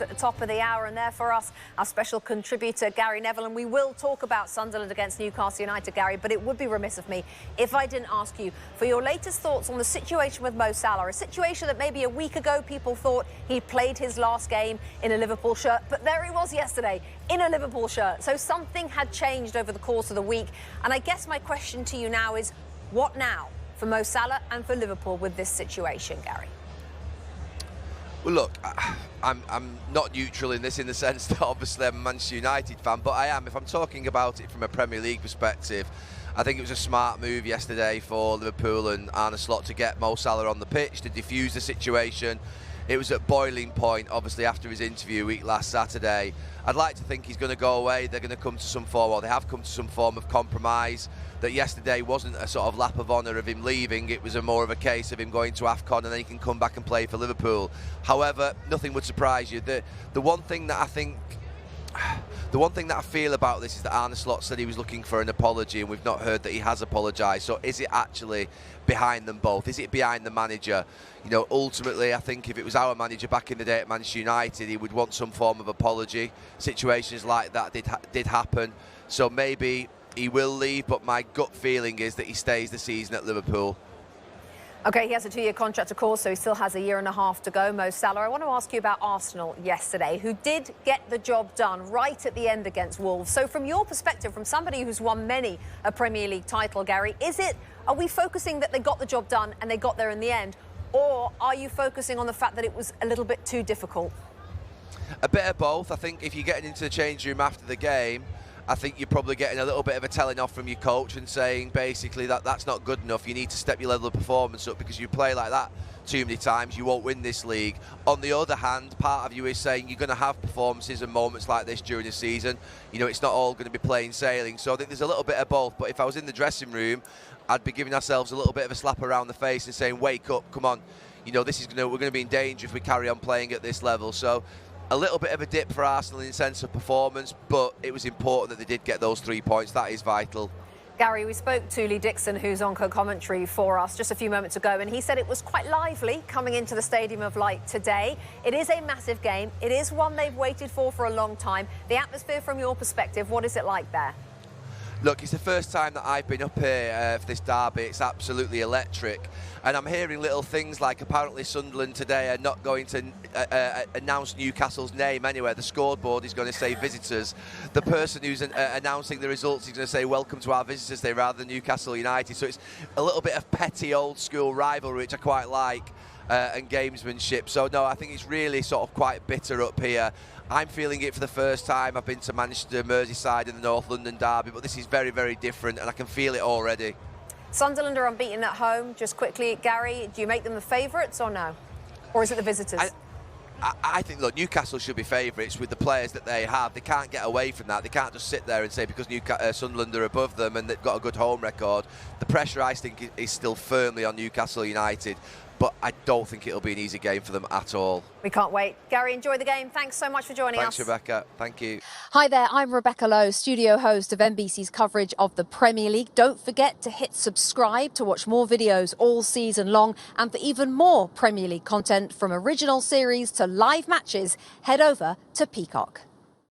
At the top of the hour, and there for us, our special contributor Gary Neville, and we will talk about Sunderland against Newcastle United, Gary, but it would be remiss of me if I didn't ask you for your latest thoughts on the situation with Mo Salah, a situation that maybe a week ago people thought he played his last game in a Liverpool shirt, but there he was yesterday in a Liverpool shirt. So something had changed over the course of the week, and I guess my question to you now is, what now for Mo Salah and for Liverpool with this situation, Gary? Well, look, I'm not neutral in this, in the sense that obviously I'm a Manchester United fan, but I am. If I'm talking about it from a Premier League perspective, I think it was a smart move yesterday for Liverpool and Arne Slot to get Mo Salah on the pitch to defuse the situation. It was at boiling point, obviously, after his interview week last Saturday. I'd like to think he's going to go away. They're going to come to some form, or they have come to some form of compromise. That yesterday wasn't a sort of lap of honour of him leaving. It was more of a case of him going to AFCON and then he can come back and play for Liverpool. However, nothing would surprise you. The one thing that I feel about this is that Arne Slot said he was looking for an apology, and we've not heard that he has apologised. So is it actually behind them both? Is it behind the manager? You know, ultimately, I think if it was our manager back in the day at Manchester United, he would want some form of apology. Situations like that did happen. So maybe he will leave, but my gut feeling is that he stays the season at Liverpool. OK, he has a 2-year contract, of course, so he still has a year and a half to go, Mo Salah. I want to ask you about Arsenal yesterday, who did get the job done right at the end against Wolves. So from your perspective, from somebody who's won many a Premier League title, Gary, are we focusing that they got the job done and they got there in the end? Or are you focusing on the fact that it was a little bit too difficult? A bit of both. I think if you're getting into the change room after the game, I think you're probably getting a little bit of a telling off from your coach and saying basically that that's not good enough. You need to step your level of performance up, because you play like that too many times, you won't win this league. On the other hand, part of you is saying you're going to have performances and moments like this during the season. You know, it's not all going to be plain sailing. So I think there's a little bit of both. But if I was in the dressing room, I'd be giving ourselves a little bit of a slap around the face and saying, wake up, come on. You know, we're going to be in danger if we carry on playing at this level. So a little bit of a dip for Arsenal in the sense of performance, but it was important that they did get those 3 points. That is vital. Gary, we spoke to Lee Dixon, who's on co-commentary for us just a few moments ago, and he said it was quite lively coming into the Stadium of Light today. It is a massive game. It is one they've waited for a long time. The atmosphere from your perspective, what is it like there? Look, it's the first time that I've been up here for this derby. It's absolutely electric. And I'm hearing little things like apparently Sunderland today are not going to announce Newcastle's name anywhere. The scoreboard is going to say visitors. The person who's announcing the results is going to say welcome to our visitors day rather than Newcastle United. So it's a little bit of petty old school rivalry, which I quite like, and gamesmanship. So no, I think it's really sort of quite bitter up here. I'm feeling it for the first time. I've been to Manchester, Merseyside and the North London derby, but this is very, very different and I can feel it already. Sunderland are unbeaten at home. Just quickly, Gary, do you make them the favourites or no? Or is it the visitors? I think, look, Newcastle should be favourites with the players that they have. They can't get away from that. They can't just sit there and say because Sunderland are above them and they've got a good home record. The pressure, I think, is still firmly on Newcastle United, but I don't think it'll be an easy game for them at all. We can't wait. Gary, enjoy the game. Thanks so much for joining us. Thanks, Rebecca. Thank you. Hi there, I'm Rebecca Lowe, studio host of NBC's coverage of the Premier League. Don't forget to hit subscribe to watch more videos all season long. And for even more Premier League content, from original series to live matches, head over to Peacock.